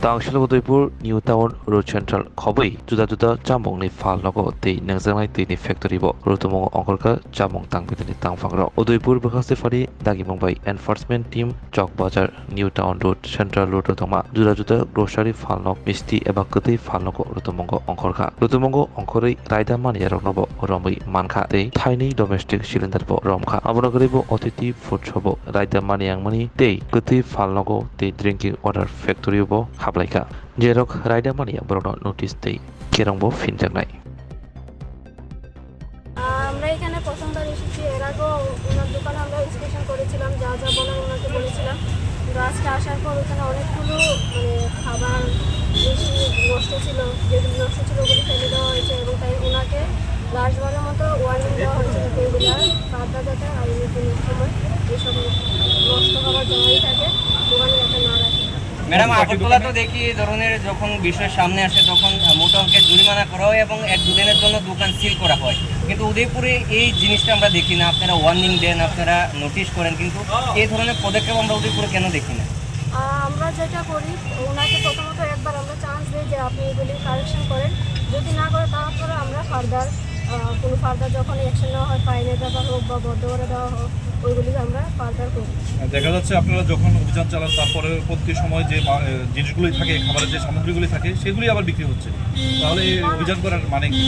Tangshil Udaipur New Town Road Central Habwi Juda Jamong ni Phalnogo tei nangjangnai tei factory bo rotomong ongkorka jamong tangpitani tangfangrok Udaipur bakhaste phari dagimong bai enforcement team Chok Bazar New Town Road Central Road rotongma Juda grocery Phalnog misti eba kwtui Phalnogo rotomongo ongkorka rotomongo ongkhorei raida maniyaroknobo romui mankha tei thaini domestic cylinder bo romkha abonogori bo otiti food shop raida maniyangmani tei kwtui Phalnogo tei drinking water factory bo Hablaika Jerok Raida Mania Brono notice tei Kerongbo Finjangnai আমরা এখানে প্রথমবার এসেছি এর আগেও ওনার দোকানে আমরা inspection করেছিলাম যা যা বলার ওনাকে বলেছিলাম কিন্তু আজকে আসার পর ওখানে অনেকগুলো খাবার বেশি নষ্ট ছিল যেগুলো নষ্ট ছিল ওগুলি ফেলে দেওয়া হয়েছে এবং তাই ওনাকে লাস্টবারের মতো ওয়ার্নিং দেওয়া হয়েছে এগুলো খাদ্য যাতে আগামী দিনের সময় এইসব নষ্ট হওয়ার জন্যই থাকে দোকানে যাতে না রাখে। ম্যাডাম আগরতলা তো দেখি এই ধরনের যখন বিষয় সামনে আসে তখন মোটা অঙ্কের জরিমানা করা হয় এবং 1-2 দিনের জন্য দোকান সিল করা হয়, কিন্তু উদয়পুরে এই জিনিসটা আমরা দেখি না। আপনারা ওয়ার্নিং দেন, আপনারা নোটিশ করেন, কিন্তু এই ধরনের পদক্ষেপ আমরা উদয়পুরে কেন দেখি না? আমরা যেটা করি ওনাকে প্রথমত একবার আমরা চান্স দিই যে আপনি এগুলি কারেকশন করেন, যদি না করে তারপরে আমরা কোনো ফার্দার যখন অ্যাকশন নেওয়া হয় ফাইনের ব্যাপার হোক বা বদ্ধ করে দেওয়া হোক ওইগুলি আমরা ফার্দার করি। দেখা যাচ্ছে আপনারা যখন অভিযান চালান তারপরে প্রতি সময় যে জিনিসগুলি থাকে খাবারের যে সামগ্রীগুলি থাকে সেগুলি আবার বিক্রি হচ্ছে, তাহলে এই অভিযান করার মানে কি?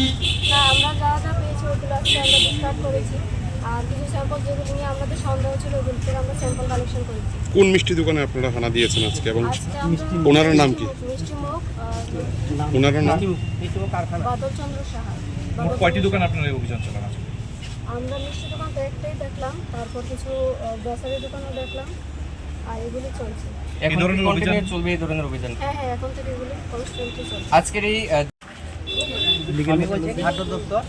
না, আমরা যা যা পেয়েছি ওইগুলো আজকে আমরা ডিসকার্ড করেছি আর কিছু স্যাম্পল যেগুলো নিয়ে আমাদের সন্দেহ ছিল ওগুলো থেকে আমরা স্যাম্পল কালেকশন করেছি। কোন মিষ্টি দোকানে আপনারা হানা দিয়েছেন আজকে এবং ওনার নাম কি? মিষ্টি মুখ ওনার নাম কারখানা বাদলচন্দ্র সাহা। কয়টি দোকান আপনারা এই অভিযান চালান আছে? আমরা মিষ্টি দোকান তো একটাই দেখলাম, তারপর কিছু গ্রসারি দোকানও দেখলাম আর এগুলি চলছে। এই ধরনের অভিযান চলবে, এই ধরনের অভিযান হ্যাঁ এখন থেকে এগুলি কনস্ট্যান্টলি চলছে। আজকের এই খাদ্য দপ্তর,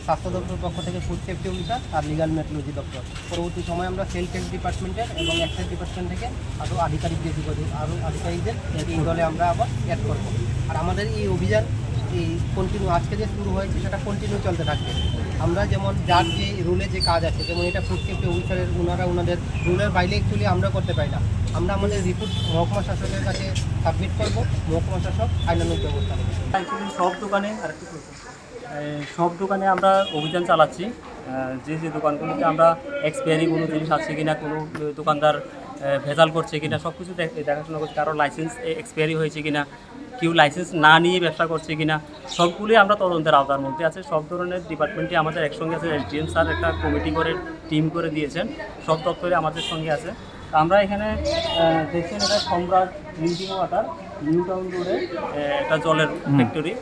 স্বাস্থ্য দপ্তর পক্ষ থেকে ফুড সেফটি অফিসার আর লিগাল মেট্রোলজি দপ্তর। পরবর্তী সময় আমরা সেল ট্যাক্স ডিপার্টমেন্টের এবং এক্সাইজ ডিপার্টমেন্ট থেকে আরও আধিকারিকদের এই দলে আমরা আবার অ্যাড করব। আর আমাদের এই অভিযান এই কন্টিনিউ আজকে যে শুরু হয়েছে সেটা কন্টিনিউ চলতে থাকবে। আমরা যেমন যার যে রুলে যে কাজ আছে, যেমন এটা ফুড সেফটি অফিসারের ওনাদের রুলের বাইরে অ্যাকচুয়ালি আমরা করতে পারি না। আমরা আমাদের রিপোর্ট মহকুমা শাসকের কাছে সাবমিট করব, মহকুমা শাসক আইনানুগ ব্যবস্থা নেবে। সব দোকানে আমরা অভিযান চালাচ্ছি। যে দোকানগুলোতে আমরা এক্সপায়ারি কোনো জিনিস আছে কিনা, কোনো দোকানদার ভেজাল করছে কিনা সব কিছু দেখাশোনা করছি, কারো লাইসেন্স এক্সপায়ারি হয়েছে কিনা, কেউ লাইসেন্স না নিয়ে ব্যবসা করছে কিনা, সবগুলোই আমরা তদন্তের আওতার মধ্যে আছে। সব ধরনের ডিপার্টমেন্টই আমাদের একসঙ্গে আছে। এসডিএম স্যার একটা কমিটি করে টিম করে দিয়েছেন, সব দপ্তরে আমাদের সঙ্গে আছে। আমরা এখানে দেখছেন এটা সম্রাট ড্রিঙ্কিং ওয়াটার নিউ টাউন রোডে একটা জলের ফ্যাক্টরি।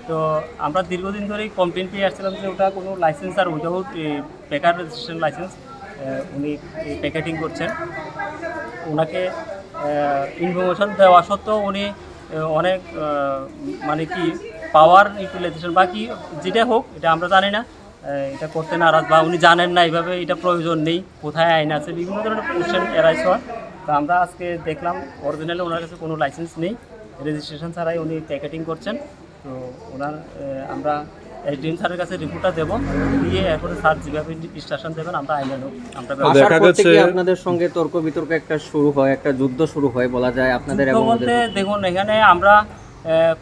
তো আমরা দীর্ঘদিন ধরেই কমপ্লেন পেয়ে আসছিলাম যে ওটা কোনো লাইসেন্স আর উইদাউট প্যাকার রেজিস্ট্রেশন লাইসেন্স উনি প্যাকেটিং করছেন। ওনাকে ইনফরমেশন দেওয়া সত্ত্বেও উনি অনেক মানে কি পাওয়ার ইউটিলাইজেশন বা কি যেটা হোক এটা আমরা জানি না, এটা করতে নারাজ বা উনি জানেন না এইভাবে এটা প্রয়োজন নেই, কোথায় আইন আছে, বিভিন্ন ধরনের কোশ্চেন এরাইজ হয়। তো আমরা আজকে দেখলাম অরিজিনালি ওনার কাছে কোনো লাইসেন্স নেই, রেজিস্ট্রেশন ছাড়াই উনি প্যাকেটিং করছেন। তো ওনার আমরা এসডিএম স্যারের কাছে রিপোর্টটা দেবো, দিয়ে এরপরে স্যার যেভাবে ইনস্ট্রাকশন দেবেন আমরা আইনানুগ আমরা আপনাদের সঙ্গে তর্ক বিতর্ক একটা শুরু হয়, একটা যুদ্ধ শুরু হয় বলা যায় আপনাদের। বলতে দেখুন এখানে আমরা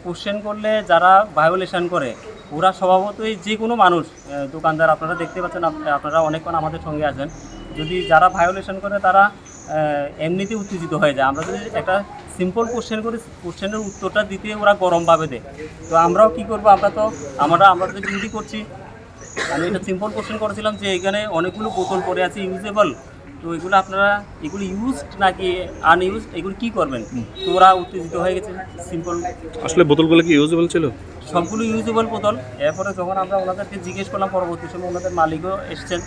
কোশ্চেন করলে যারা ভায়োলেশন করে ওরা স্বভাবতই যে কোনো মানুষ দোকানদার আপনারা দেখতে পাচ্ছেন, আপনারা অনেকক্ষণ আমাদের সঙ্গে আছেন, যদি যারা ভায়োলেশন করে তারা এমনিতে উত্তেজিত হয়ে যায়। আমরা যদি একটা সিম্পল কোশ্চেন করি, কোশ্চেনের উত্তরটা দিতে ওরা গরমভাবে দেয়। তো আমরাও কী করবো, আমরা তো ডিউটি করছি। আমি একটা সিম্পল কোশ্চেন করেছিলাম যে এখানে অনেকগুলো বোতল পড়ে আছে ইউজেবল, তো এগুলো আপনারা এগুলো ইউজড নাকি আনইউজড এগুলো কী করবেন? তো ওরা উত্তেজিত হয়ে গেছে। সিম্পল আসলে বোতলগুলো কি ইউজেবল ছিল? সবগুলো ইউজেবল বোতল। এরপরে যখন আমরা ওনাদেরকে জিজ্ঞেস করলাম, পরবর্তী সময় ওনাদের মালিকও এসছেন,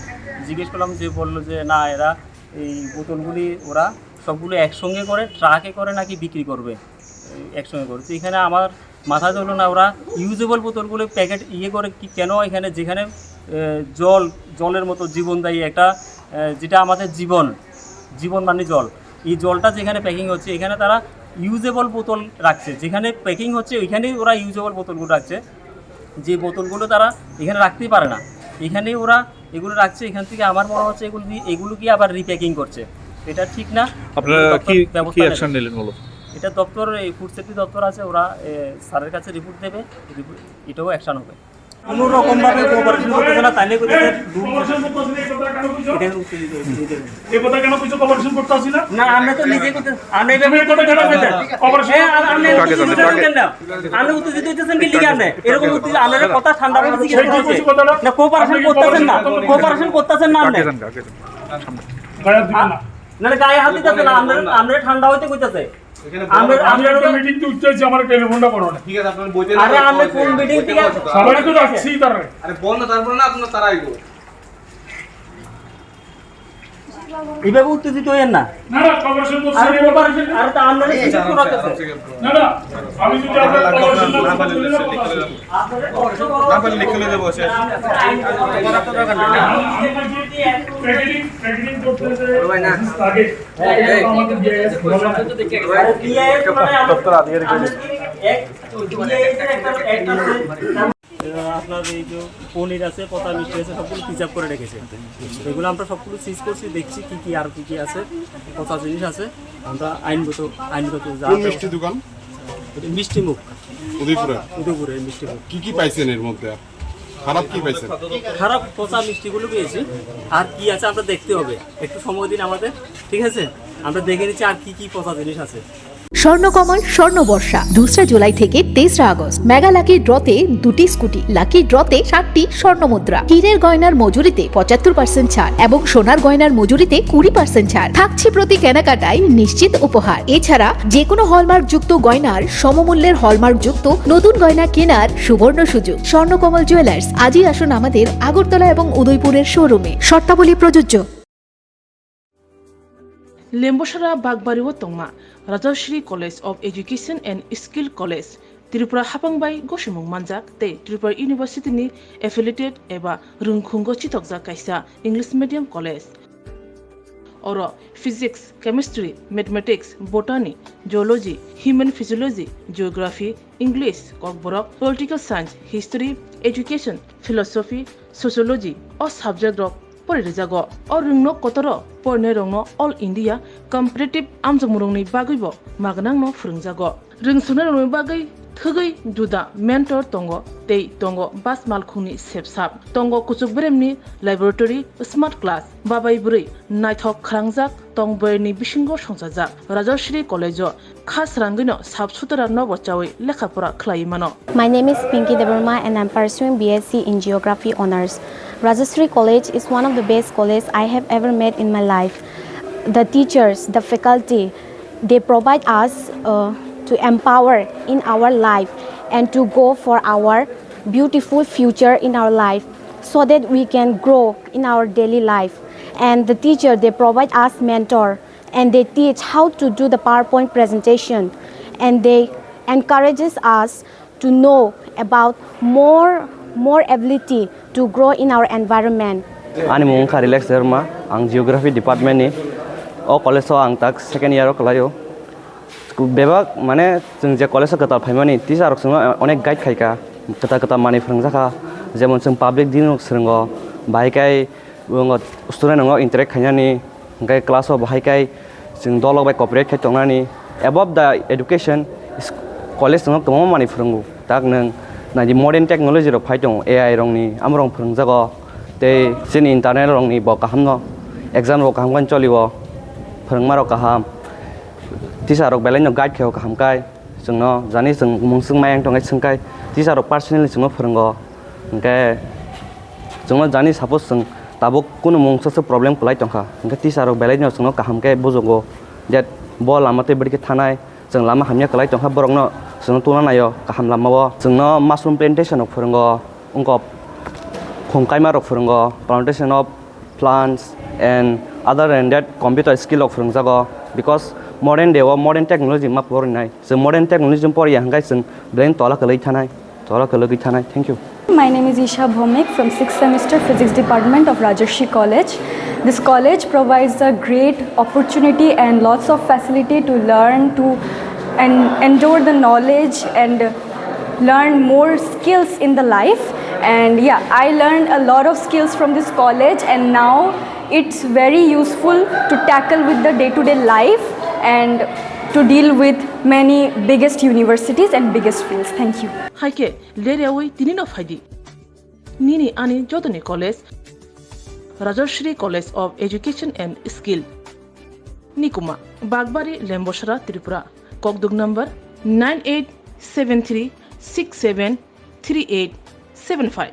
জিজ্ঞেস করলাম যে বললো যে না এরা এই বোতলগুলি ওরা সবগুলো একসঙ্গে করে ট্রাকে করে নাকি বিক্রি করবে একসঙ্গে করে। তো এখানে আমার মাথা ধরলো না, ওরা ইউজেবল বোতলগুলো প্যাকেট করে কি কেন এখানে, যেখানে জলের মতো জীবনদায়ী একটা যেটা আমাদের জীবন মানে জল, এই জলটা যেখানে প্যাকিং হচ্ছে এখানে তারা ইউজেবল বোতল রাখছে, যেখানে প্যাকিং হচ্ছে ওইখানেই ওরা ইউজেবল বোতলগুলো রাখছে। যে বোতলগুলো তারা এখানে রাখতেই পারে না এখানেই ওরা এগুলো রাখছে। এখান থেকে আমার মনে হচ্ছে এগুলো কি আবার রিপ্যাকিং করছে, এটা ঠিক না। আপনারা কি অ্যাকশন নিলেন বলো? এটা দপ্তর, এই ফুড সেফটি দপ্তর আছে, ওরা স্যারের কাছে রিপোর্ট দেবে, এটাও অ্যাকশন হবে। কোনো রকমভাবে কোঅপারেশন করতেছে না, তাইলে করতেছে এই কথা কেন কিছু কোঅপারেশন করতে আসি না? না, আমরা তো নিজে করতে, আমরা এইভাবে কথা কেন বলতে আপনি উত্তেজিত হইতেছেন কি লিগে? আপনি এরকম আপনার কথা ঠান্ডা হয়ে গেছে না, কোঅপারেশন করতেছেন না, কোঅপারেশন করতেছেন না আপনি, না গায়ে হাত দিতেছেন না, আমরা ঠান্ডা হইতে কইতাছে। আমরা মিটিং তে উঠতেছি, আমার টেলিফোনটা করো না। ঠিক আছে, আপনার বইতে আরে আমরা কোন মিটিং থেকে সবাই তো যাচ্ছি তারা। আরে বল না, তারপর না আপনার তারা আইবো। এইভাবে উত্তেজিত হইেন না। না না, কোঅপারেশন করছি। আরে কোঅপারেশন, আরে তা আমরা কিছু করাতেছে না না, আমি যদি আপনার কোঅপারেশন না পারলে লিখে দেবো শেষ। প্যাকেজিং করতেছে আগে আমাদের দপ্তর আধিকারিক আপনার এই যে পনির আছে, পচা মিষ্টি আছে, সবগুলো প্রিজার্ভ করে রেখেছে। এগুলো আমরা সবগুলো সিজ করছি, দেখছি কি কি আর কি কি আছে, পচা জিনিস আছে। আমরা আইনগত যা মিষ্টি দোকান মিষ্টি মুখ উদয়পুরে মিষ্টি মুখ। কি পাইছেন এর মধ্যে? খারাপ কি পাইছেন? খারাপ পচা মিষ্টিগুলো পেয়েছি, আর কি আছে আমরা দেখতে হবে, একটু সময় দিন আমাদের, ঠিক আছে? আমরা দেখে নিচ্ছি আর কি কি পচা জিনিস আছে। স্বর্ণকমল স্বর্ণবর্ষা 2 জুলাই থেকে 23 আগস্ট। মেগা লাকি ড্রতে 2টি স্কুটি, লাকি ড্রতে 7টি স্বর্ণমুদ্রা, হীরের গয়নার মজুরিতে 75% ছাড় এবং সোনার গয়নার মজুরিতে 20% ছাড় থাকছে প্রতি কেনাকাটায় নিশ্চিত উপহার। এছাড়া যে কোনো হলমার্ক যুক্ত গয়নার সমমূল্যের হলমার্ক যুক্ত নতুন গয়না কেনার সুবর্ণ সুযোগ। স্বর্ণকমল জুয়েলার্স, আজই আসুন আমাদের আগরতলা এবং উদয়পুরের শোরুমে, শর্তাবলী প্রযোজ্য। Lembosara Bagbariwo Tongma, Rajashri College of Education and Skill College, Tripura Hapangbai Goshimung Manjak, Te Tripura University ni affiliated eba Rungkhungo Chitokja Kaisa English Medium College. Oro Physics, Chemistry, Mathematics, Botany, Geology, Human Physiology, Geography, English, Kokborok, Political Science, History, Education, Philosophy, Sociology, or subject of Porizago, or Rungno Kotoro, Pornerongno, All India, Competitive Amzamurungni Bagibo, Magnangno Frungzago, Ringsunaruni Bagi, Thugi, Juda, Mentor Tongo, Tei Tongo, Bas Malkuni Sepsap, Tongo Kusubremni, Laboratory, Smart Class, Babai Buri, Nighthawk Krangzak, Tongberni Bishingo Shonsazak, Rajashri College, Khasrangino, Sabsutara Novochawi, Lekapura Klaimano. My name is Pinky Devarma and I'm pursuing BSc in Geography Honours. Rajashri College is one of the best colleges I have ever met in my life. The teachers, the faculty, they provide us to empower in our life and to go for our beautiful future in our life so that we can grow in our daily life. And the teacher, they provide us mentor and they teach how to do the PowerPoint presentation and they encourages us to know about more ability to grow in our environment. Ani mung Karikha Sharma, ang Geography Department ni, o college ang tak second year o kalayo. Bebak mane jeng je college kata phaimani teacher rok onek guide khaika kata mani phrungjaka jemon jeng public din rok srungo bhaikai student ngo interact khainani gai class o bhaikai jeng dolok bai cooperate khai tongnani. Above the education college ngo tomo mani phrungu tak nang na di modern technology rok phai tong AI rong ni amrong phrungjago te sin internet rong ni bo kahamno exam rok kaham kan cholibo phrungma rok kaham teacher rok belai no guide kheo kaham kai jengno jani jeng mungsung mayang tongai sungkai teacher rok personally jengno phrungo engke jengno jani suppose jeng tabuk kuno mungsa problem kulai tongkha engke teacher rok belai no jengno kaham kai bojogo that bo lamate berike thanai jeng lama hamya kulai tongkha borokno jengno tuna nayo kaham lamao jengno mushroom plantation rok phrungo ungko khongkaima rok phrungo plantation of plants and other than that computer skill rok phrungjago because modern day or modern technology ma porinai so modern technology pori hangai sing brain tola kalai thanai thank you. My name is Isha Bhomik from 6th semester Physics Department of Rajashri College. This college provides a great opportunity and lots of facility to learn to and endure the knowledge and learn more skills in the life. And yeah, I learned a lot of skills from this college and now it's very useful to tackle with the day-to-day life and to deal with many biggest universities and biggest fields. Thank you. Haike lerewi tinino faidi. Nini ani jodoni college Rajashri College of Education and Skill. Nikuma Bagbari Lemboshara Tripura. Kokdug number 9873673875.